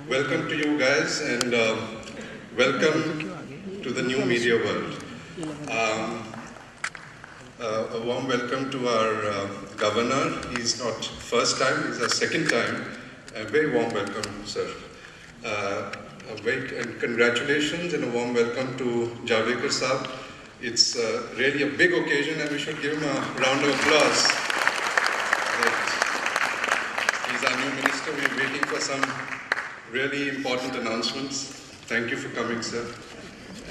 welcome to you guys and welcome to the new media world. Um, a warm welcome to our governor. He's not first time, he's our second time. A very warm welcome, sir. And congratulations and a warm welcome to Javadekar Saab. It's really a big occasion and we should give him a round of applause. He's our new minister. We're waiting for some really important announcements. Thank you for coming, sir.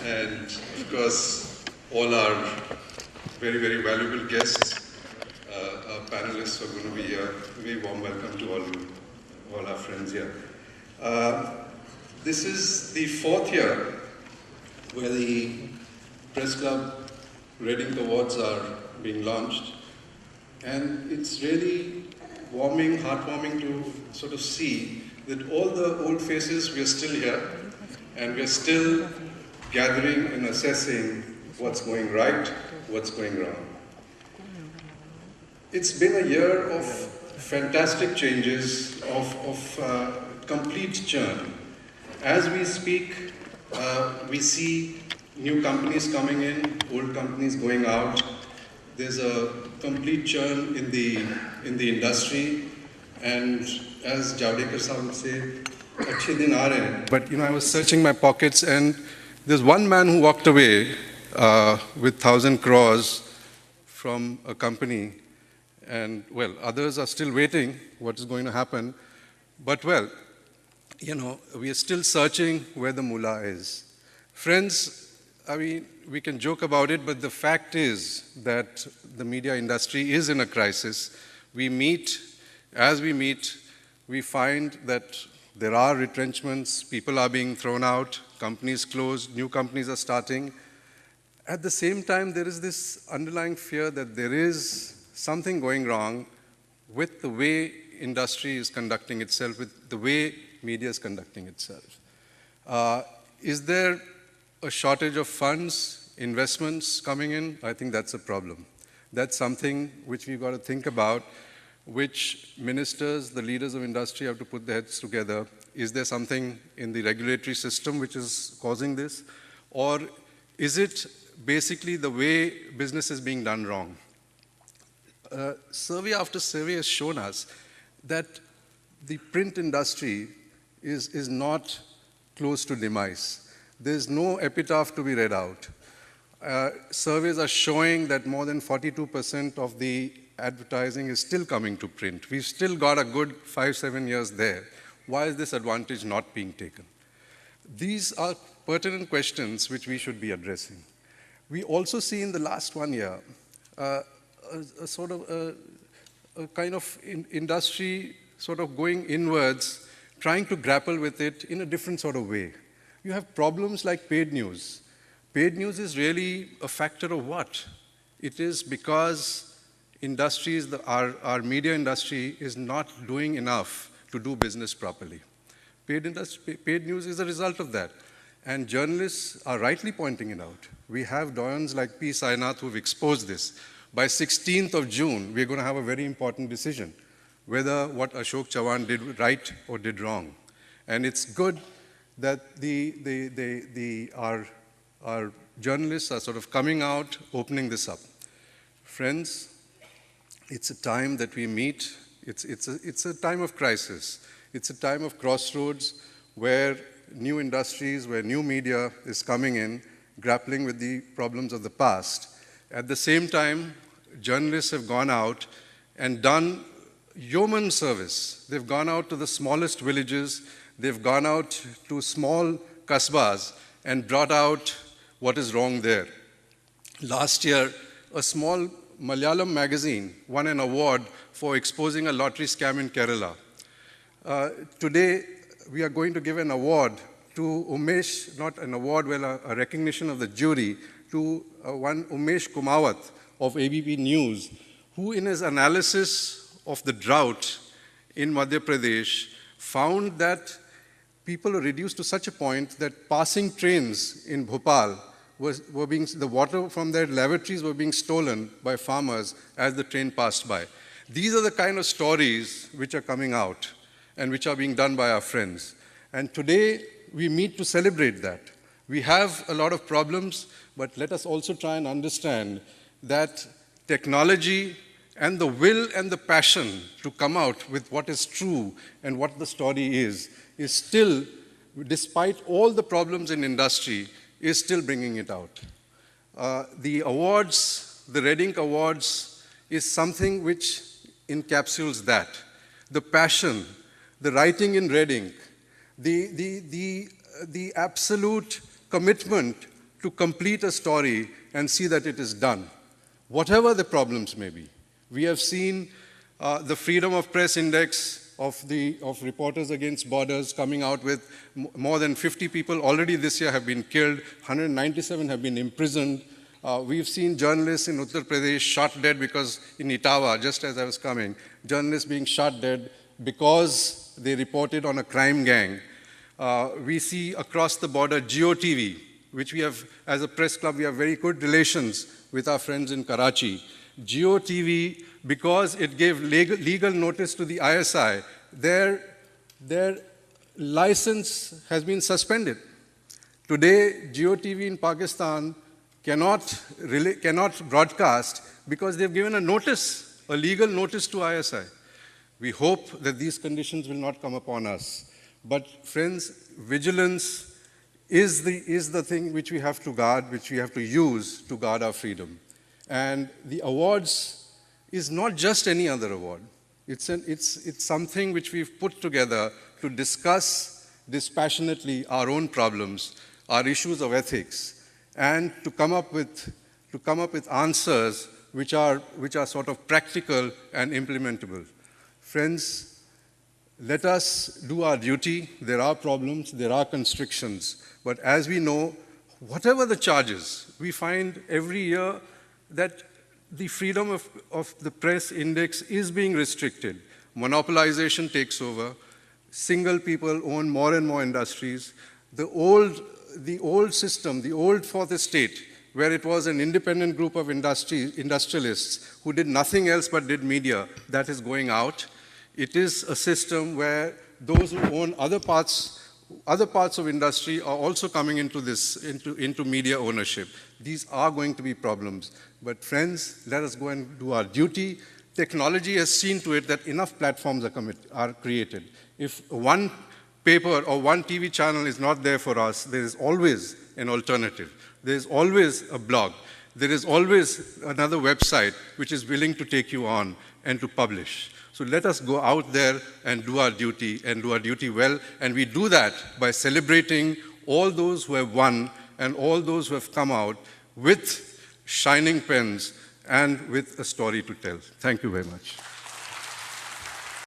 And of course, all our very, very valuable guests, our panelists are going to be here. Very warm welcome to all our friends here. This is the fourth year where the Press Club Reading Awards are being launched. And it's really heartwarming to sort of see that all the old faces, we are still here and we are still gathering and assessing what's going right, what's going wrong. It's been a year of fantastic changes, of complete churn. As we speak, we see new companies coming in, old companies going out. There's a complete churn in the industry, and as Javadekar Saab would say, "Achhe din aa rahe hain." But I was searching my pockets, and there's one man who walked away with 1,000 crores from a company, and well, others are still waiting. What is going to happen? But well, we are still searching where the mullah is. Friends, I mean, we can joke about it, but the fact is that the media industry is in a crisis. As we meet, we find that there are retrenchments, people are being thrown out, companies closed, new companies are starting. At the same time, there is this underlying fear that there is something going wrong with the way industry is conducting itself, with the way media is conducting itself. Is there a shortage of funds, investments coming in? I think that's a problem. That's something which we've got to think about, which ministers, the leaders of industry have to put their heads together. Is there something in the regulatory system which is causing this? Or is it basically the way business is being done wrong? Survey after survey has shown us that the print industry is not close to demise. There's no epitaph to be read out. Surveys are showing that more than 42% of the advertising is still coming to print. We've still got a good 5-7 years there. Why is this advantage not being taken? These are pertinent questions which we should be addressing. We also see in the last 1 year a sort of a kind of industry sort of going inwards, trying to grapple with it in a different sort of way. You have problems like paid news. Paid news is really a factor of what? It is because industries, our media industry is not doing enough to do business properly. Paid news is a result of that. And journalists are rightly pointing it out. We have doyens like P. Sainath who've exposed this. By 16th of June, we're going to have a very important decision, whether what Ashok Chavan did right or did wrong. And it's good that our journalists are sort of coming out, opening this up. Friends, it's a time that we meet. It's a time of crisis. It's a time of crossroads where new industries, where new media is coming in, grappling with the problems of the past. At the same time, journalists have gone out and done yeoman service. They've gone out to the smallest villages, they've gone out to small kasbahs and brought out what is wrong there. Last year, a small Malayalam magazine won an award for exposing a lottery scam in Kerala. Today, we are going to give an award to Umesh, not an award, well, a recognition of the jury, to one Umesh Kumawat of ABP News, who in his analysis of the drought in Madhya Pradesh found that people are reduced to such a point that passing trains in Bhopal the water from their lavatories were being stolen by farmers as the train passed by. These are the kind of stories which are coming out and which are being done by our friends. And today, we meet to celebrate that. We have a lot of problems, but let us also try and understand that technology and the will and the passion to come out with what is true and what the story is still, despite all the problems in industry, is still bringing it out. The awards, the Red Ink Awards, is something which encapsulates that. The passion, the writing in red ink, the absolute commitment to complete a story and see that it is done, whatever the problems may be. We have seen the Freedom of Press Index of Reporters Against Borders coming out with more than 50 people already this year have been killed, 197 have been imprisoned. We've seen journalists in Uttar Pradesh shot dead because in Etawah, just as I was coming, journalists being shot dead because they reported on a crime gang. We see across the border GeoTV, which we have, as a press club, we have very good relations with our friends in Karachi. GeoTV, because it gave legal notice to the ISI, their license has been suspended. Today, GeoTV in Pakistan cannot broadcast because they've given a notice, a legal notice to ISI. We hope that these conditions will not come upon us. But friends, vigilance is the thing which we have to guard, which we have to use to guard our freedom. And the awards is not just any other award. It's something which we've put together to discuss dispassionately our own problems, our issues of ethics, and to come up with answers which are sort of practical and implementable. Friends, let us do our duty. There are problems, there are constrictions, but as we know, whatever the charges, we find every year that the freedom of the press index is being restricted. Monopolization takes over. Single people own more and more industries. The old system, the old fourth estate, where it was an independent group of industrialists who did nothing else but did media, that is going out. It is a system where those who own other parts of industry are also coming into media ownership. These are going to be problems. But friends, let us go and do our duty. Technology has seen to it that enough platforms are created. If one paper or one TV channel is not there for us, there is always an alternative. There is always a blog. There is always another website which is willing to take you on and to publish. So let us go out there and do our duty well. And we do that by celebrating all those who have won and all those who have come out with shining pens and with a story to tell. Thank you very much.